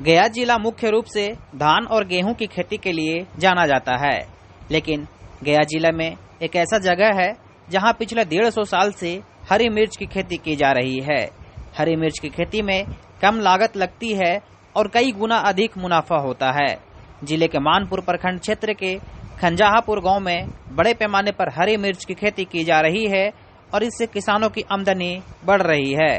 गया जिला मुख्य रूप से धान और गेहूं की खेती के लिए जाना जाता है, लेकिन गया जिला में एक ऐसा जगह है जहां पिछले 150 साल से हरी मिर्च की खेती की जा रही है। हरी मिर्च की खेती में कम लागत लगती है और कई गुना अधिक मुनाफा होता है। जिले के मानपुर प्रखंड क्षेत्र के खंजाहापुर गांव में बड़े पैमाने पर हरी मिर्च की खेती की जा रही है और इससे किसानों की आमदनी बढ़ रही है।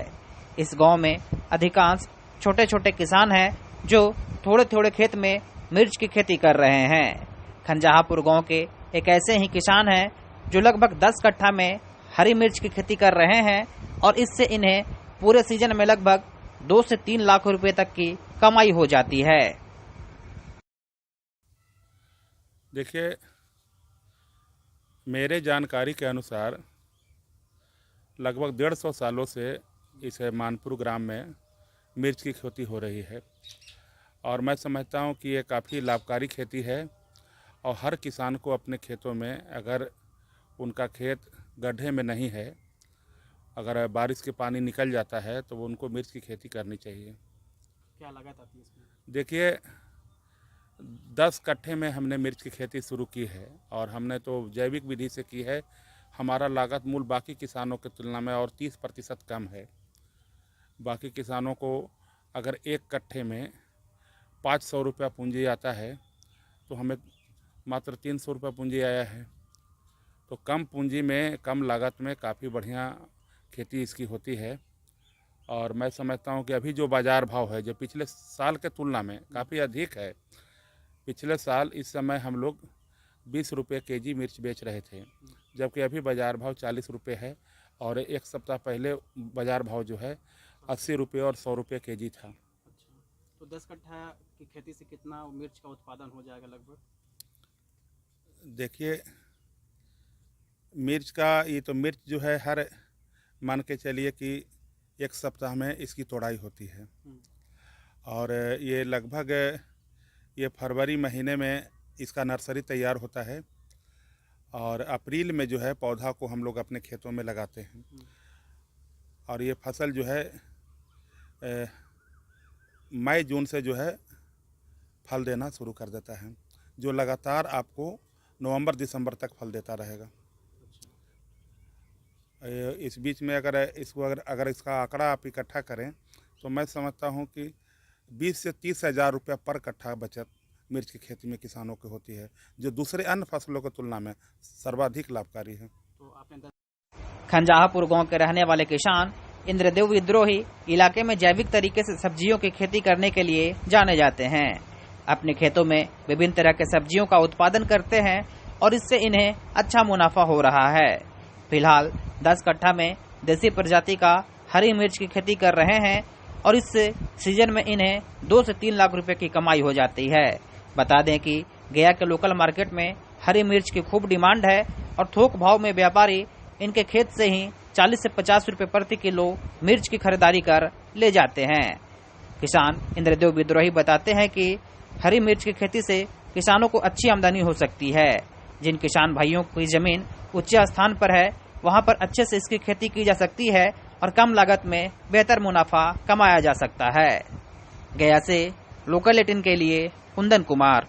इस गांव में अधिकांश छोटे छोटे किसान हैं जो थोड़े थोड़े खेत में मिर्च की खेती कर रहे हैं। खंजाहापुर गांव के एक ऐसे ही किसान हैं जो लगभग 10 कट्ठा में हरी मिर्च की खेती कर रहे हैं और इससे इन्हें पूरे सीजन में लगभग 2 से 3 लाख रुपए तक की कमाई हो जाती है। देखिए, मेरे जानकारी के अनुसार लगभग 150 सालों से इस मानपुर ग्राम में मिर्च की खेती हो रही है और मैं समझता हूँ कि ये काफ़ी लाभकारी खेती है और हर किसान को अपने खेतों में, अगर उनका खेत गड्ढे में नहीं है, अगर बारिश के पानी निकल जाता है तो वो उनको मिर्च की खेती करनी चाहिए। क्या लागत आती है इसमें? देखिए, 10 कट्ठे में हमने मिर्च की खेती शुरू की है और हमने तो जैविक विधि से की है। हमारा लागत मूल बाकी किसानों की तुलना में और 30% कम है। बाकी किसानों को अगर 1 कट्ठे में 500 रुपया पूंजी आता है तो हमें मात्र 300 रुपया पूंजी आया है। तो कम पूंजी में कम लागत में काफ़ी बढ़िया खेती इसकी होती है और मैं समझता हूँ कि अभी जो बाज़ार भाव है जो पिछले साल के तुलना में काफ़ी अधिक है। पिछले साल इस समय हम लोग 20 रुपये केजी मिर्च बेच रहे थे, जबकि अभी बाज़ार भाव 40 रुपये है और एक सप्ताह पहले बाज़ार भाव जो है 80 रुपये और 100 रुपये केजी था। अच्छा, तो 10 कट्ठा की खेती से कितना मिर्च का उत्पादन हो जाएगा लगभग? देखिए, मिर्च जो है हर मान के चलिए कि एक सप्ताह में इसकी तोड़ाई होती है और ये लगभग ये फरवरी महीने में इसका नर्सरी तैयार होता है और अप्रैल में जो है पौधा को हम लोग अपने खेतों में लगाते हैं और ये फसल जो है मई जून से जो है फल देना शुरू कर देता है, जो लगातार आपको नवंबर दिसंबर तक फल देता रहेगा। इस बीच में अगर इसका आंकड़ा आप इकट्ठा करें तो मैं समझता हूं कि 20 से 30 हज़ार रुपया पर कट्ठा बचत मिर्च की खेती में किसानों की होती है, जो दूसरे अन्य फसलों की तुलना में सर्वाधिक लाभकारी है। तो आपने खंजाहापुर गांव के रहने वाले किसान इंद्रदेव विद्रोही इलाके में जैविक तरीके से सब्जियों की खेती करने के लिए जाने जाते हैं। अपने खेतों में विभिन्न तरह के सब्जियों का उत्पादन करते हैं और इससे इन्हें अच्छा मुनाफा हो रहा है। फिलहाल 10 कट्ठा में देसी प्रजाति का हरी मिर्च की खेती कर रहे हैं और इससे सीजन में इन्हें 2 से 3 लाख रुपए की कमाई हो जाती है। बता दें कि गया के लोकल मार्केट में हरी मिर्च की खूब डिमांड है और थोक भाव में व्यापारी इनके खेत से ही 40 से 50 रुपए प्रति किलो मिर्च की खरीदारी कर ले जाते हैं। किसान इंद्रदेव विद्रोही बताते हैं कि हरी मिर्च की खेती से किसानों को अच्छी आमदनी हो सकती है। जिन किसान भाइयों की जमीन उच्च स्थान पर है वहां पर अच्छे से इसकी खेती की जा सकती है और कम लागत में बेहतर मुनाफा कमाया जा सकता है। गया से लोकल 18 के लिए कुंदन कुमार।